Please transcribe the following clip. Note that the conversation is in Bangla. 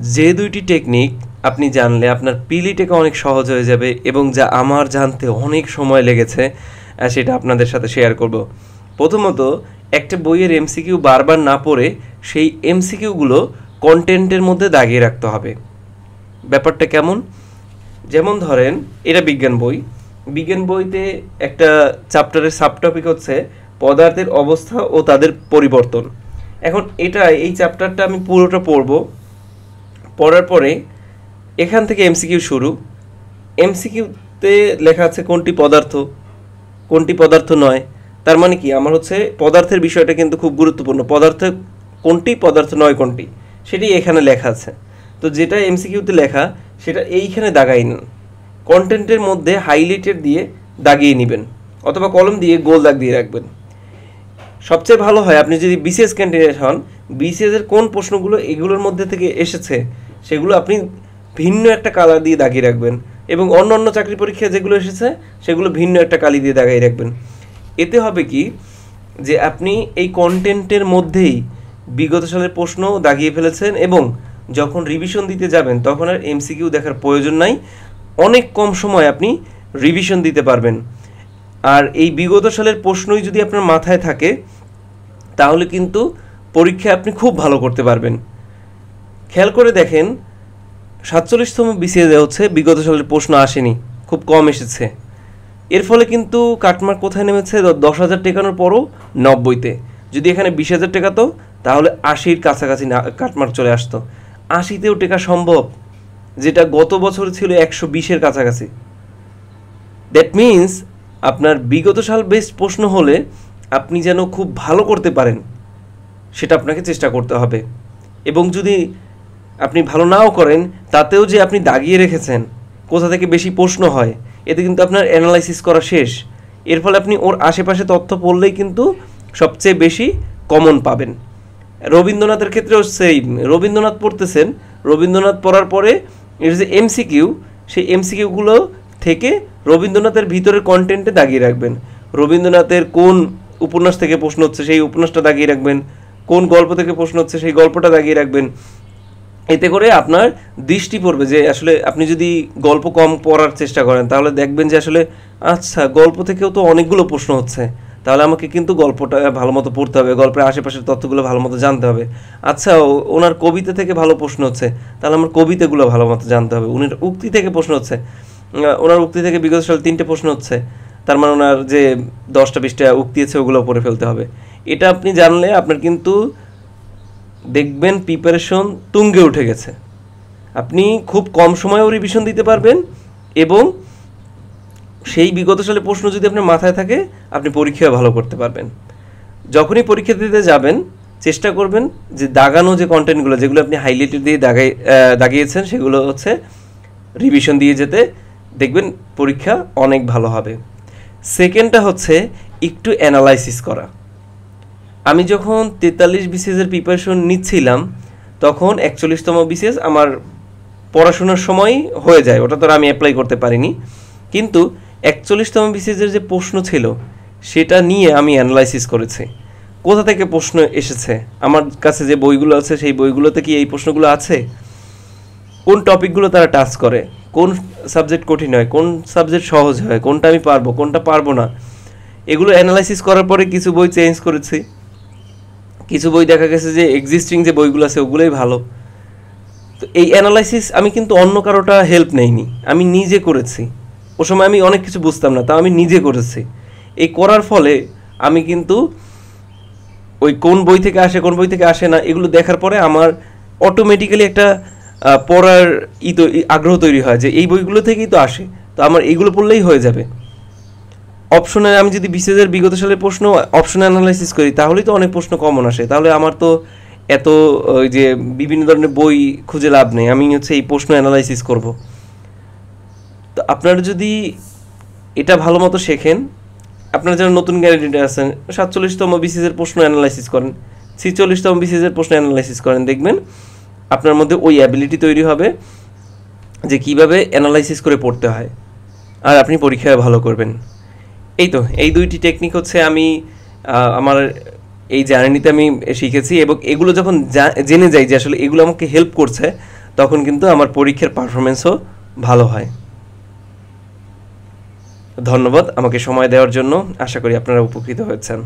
যে দুইটি টেকনিক আপনি জানলে আপনার পিলিটাকে অনেক সহজ হয়ে যাবে এবং যা আমার জানতে অনেক সময় লেগেছে সেটা আপনাদের সাথে শেয়ার করব। প্রথমত, একটা বইয়ের এমসিকিউ বারবার না পড়ে সেই এমসিকিউগুলো কন্টেন্টের মধ্যে দাগিয়ে রাখতে হবে। ব্যাপারটা কেমন? যেমন ধরেন, এটা বিজ্ঞান বই, বিজ্ঞান বইতে একটা চ্যাপ্টারের সাবটপিক হচ্ছে পদার্থের অবস্থা ও তাদের পরিবর্তন। এখন এই চ্যাপ্টারটা আমি পুরোটা পড়ার পরে এখান থেকে এমসিকিউ শুরু। এমসিকিউতে লেখা আছে কোনটি পদার্থ, কোনটি পদার্থ নয়। তার মানে কি, আমার হচ্ছে পদার্থের বিষয়টা কিন্তু খুব গুরুত্বপূর্ণ। পদার্থ কোনটি, পদার্থ নয় কোনটি, সেটি এখানে লেখা আছে। তো যেটা এমসিকিউতে লেখা সেটা এইখানে দাগাই নেন, কন্টেন্টের মধ্যে হাইলাইটেড দিয়ে দাগিয়ে নেবেন অথবা কলম দিয়ে গোল দাগ দিয়ে রাখবেন। সবচেয়ে ভালো হয় আপনি যদি বিসিএস ক্যান্ডিডেট হন, বিসিএসের কোন প্রশ্নগুলো এগুলোর মধ্যে থেকে এসেছে সেগুলো আপনি ভিন্ন একটা কালার দিয়ে দাগিয়ে রাখবেন, এবং অন্য অন্য চাকরি পরীক্ষায় যেগুলো এসেছে সেগুলো ভিন্ন একটা কালি দিয়ে দাগিয়ে রাখবেন। এতে হবে কি, যে আপনি এই কন্টেন্টের মধ্যেই বিগত সালের প্রশ্ন দাগিয়ে ফেলেছেন এবং যখন রিভিশন দিতে যাবেন তখন আর এমসিকিউ দেখার প্রয়োজন নাই। অনেক কম সময় আপনি রিভিশন দিতে পারবেন। আর এই বিগত সালের প্রশ্নই যদি আপনার মাথায় থাকে তাহলে কিন্তু পরীক্ষায় আপনি খুব ভালো করতে পারবেন। খেয়াল করে দেখেন, 47তম বিসিএস হচ্ছে বিগত সালের প্রশ্ন আসেনি, খুব কম এসেছে। এর ফলে কিন্তু কাটমার্ক কোথায় নেমেছে? 10,000 টেকানোর পরও 90-তে। যদি এখানে 20,000 টেকাতো তাহলে 80-র কাছাকাছি কাটমার্ক চলে আসতো। 80-তেও টেকা সম্ভব, যেটা গত বছর ছিল 120-এর কাছাকাছি। দ্যাট মিনস আপনার বিগত সাল বেসড প্রশ্ন হলে আপনি যেন খুব ভালো করতে পারেন সেটা আপনাকে চেষ্টা করতে হবে। এবং যদি আপনি ভালো নাও করেন তাতেও যে আপনি দাগিয়ে রেখেছেন কোথা থেকে বেশি প্রশ্ন হয়, এতে কিন্তু আপনার অ্যানালাইসিস করা শেষ। এর ফলে আপনি ওর আশেপাশে তথ্য পড়লেই কিন্তু সবচেয়ে বেশি কমন পাবেন। রবীন্দ্রনাথের ক্ষেত্রেও সেম, রবীন্দ্রনাথ পড়তেছেন, রবীন্দ্রনাথ পড়ার পরে এর যে এমসিকিউ, সেই এমসিকিউগুলো থেকে রবীন্দ্রনাথের ভিতরের কন্টেন্টে দাগিয়ে রাখবেন। রবীন্দ্রনাথের কোন উপন্যাস থেকে প্রশ্ন হচ্ছে সেই উপন্যাসটা দাগিয়ে রাখবেন, কোন গল্প থেকে প্রশ্ন হচ্ছে সেই গল্পটা দাগিয়ে রাখবেন। এতে করে আপনার দৃষ্টি পড়বে যে আসলে আপনি যদি গল্প কম পড়ার চেষ্টা করেন তাহলে দেখবেন যে আসলে আচ্ছা, গল্প থেকেও তো অনেকগুলো প্রশ্ন হচ্ছে, তাহলে আমাকে কিন্তু গল্পটা ভালো মতো পড়তে হবে, গল্পের আশেপাশের তথ্যগুলো ভালো মতো জানতে হবে। আচ্ছা, ওনার কবিতা থেকে ভালো প্রশ্ন হচ্ছে, তাহলে আমার কবিতাগুলো ভালো মতো জানতে হবে। উনি উক্তি থেকে প্রশ্ন হচ্ছে, ওনার উক্তি থেকে বিগত সালে 3টে প্রশ্ন হচ্ছে, তার মানে ওনার যে 10টা-20টা উক্তি আছে ওগুলো পড়ে ফেলতে হবে। এটা আপনি জানলে আপনার কিন্তু দেখবেন প্রিপারেশন তুঙ্গে উঠে গেছে। আপনি খুব কম সময়েও রিভিশন দিতে পারবেন এবং সেই বিগত সালে প্রশ্ন যদি আপনার মাথায় থাকে আপনি পরীক্ষায় ভালো করতে পারবেন। যখনই পরীক্ষা দিতে যাবেন চেষ্টা করবেন যে দাগানো যে কন্টেন্টগুলো, যেগুলো আপনি হাইলাইটেড দিয়ে দাগিয়েছেন সেগুলো হচ্ছে রিভিশন দিয়ে যেতে, দেখবেন পরীক্ষা অনেক ভালো হবে। সেকেন্ডটা হচ্ছে একটু অ্যানালাইসিস করা। আমি যখন 43 বিসিএসের প্রিপারেশন নিচ্ছিলাম তখন 41তম বিসিএস আমার পড়াশোনার সময় হয়ে যায়, ওটা তো আমি অ্যাপ্লাই করতে পারিনি। কিন্তু 41তম বিসিএসের যে প্রশ্ন ছিল সেটা নিয়ে আমি অ্যানালাইসিস করেছি, কোথা থেকে প্রশ্ন এসেছে, আমার কাছে যে বইগুলো আছে সেই বইগুলোতে কি এই প্রশ্নগুলো আছে, কোন টপিকগুলো তারা টাচ করে, কোন সাবজেক্ট কঠিন হয়, কোন সাবজেক্ট সহজ হয়, কোনটা আমি পারবো, কোনটা পারবো না। এগুলো অ্যানালাইসিস করার পরে কিছু বই চেঞ্জ করেছি, কিছু বই দেখা গেছে যে এক্সিস্টিং যে বইগুলো আছে ওগুলোই ভালো। তো এই অ্যানালাইসিস আমি কিন্তু অন্য কারোটা হেল্প নেইনি, আমি নিজে করেছি। ও সময় আমি অনেক কিছু বুঝতাম না, তাও আমি নিজে করেছি। এই করার ফলে আমি কিন্তু ওই কোন বই থেকে আসে কোন বই থেকে আসে না এগুলো দেখার পরে আমার অটোমেটিক্যালি একটা পড়ার আগ্রহ তৈরি হয় যে এই বইগুলো থেকেই তো আসে, তো আমার এইগুলো পড়লেই হয়ে যাবে। অপশনে আমি যদি বিসিএসের বিগত সালের প্রশ্ন অপশনে অ্যানালাইসিস করি তাহলেই তো অনেক প্রশ্ন কমন আসে, তাহলে আমার তো এত ওই যে বিভিন্ন ধরনের বই খুঁজে লাভ নেই, আমি হচ্ছে এই প্রশ্ন অ্যানালাইসিস করব। তো আপনারা যদি এটা ভালো মতো শেখেন, আপনারা যারা নতুন ক্যান্ডিডেট আছেন 47তম বিসিএসের প্রশ্ন অ্যানালাইসিস করেন, 46তম বিসিএসের প্রশ্ন অ্যানালাইসিস করেন, দেখবেন আপনার মধ্যে ওই অ্যাবিলিটি তৈরি হবে যে কিভাবে অ্যানালাইসিস করে পড়তে হয়, আর আপনি পরীক্ষায় ভালো করবেন। এই তো এই দুইটি টেকনিক হচ্ছে আমি আমার এই জার্নিতে আমি শিখেছি, এবং এগুলো যখন জেনে যাই যে আসলে এগুলো আমাকে হেল্প করছে তখন কিন্তু আমার পরীক্ষার পারফরমেন্সও ভালো হয়। ধন্যবাদ আমাকে সময় দেওয়ার জন্য। আশা করি আপনারা উপকৃত হয়েছেন।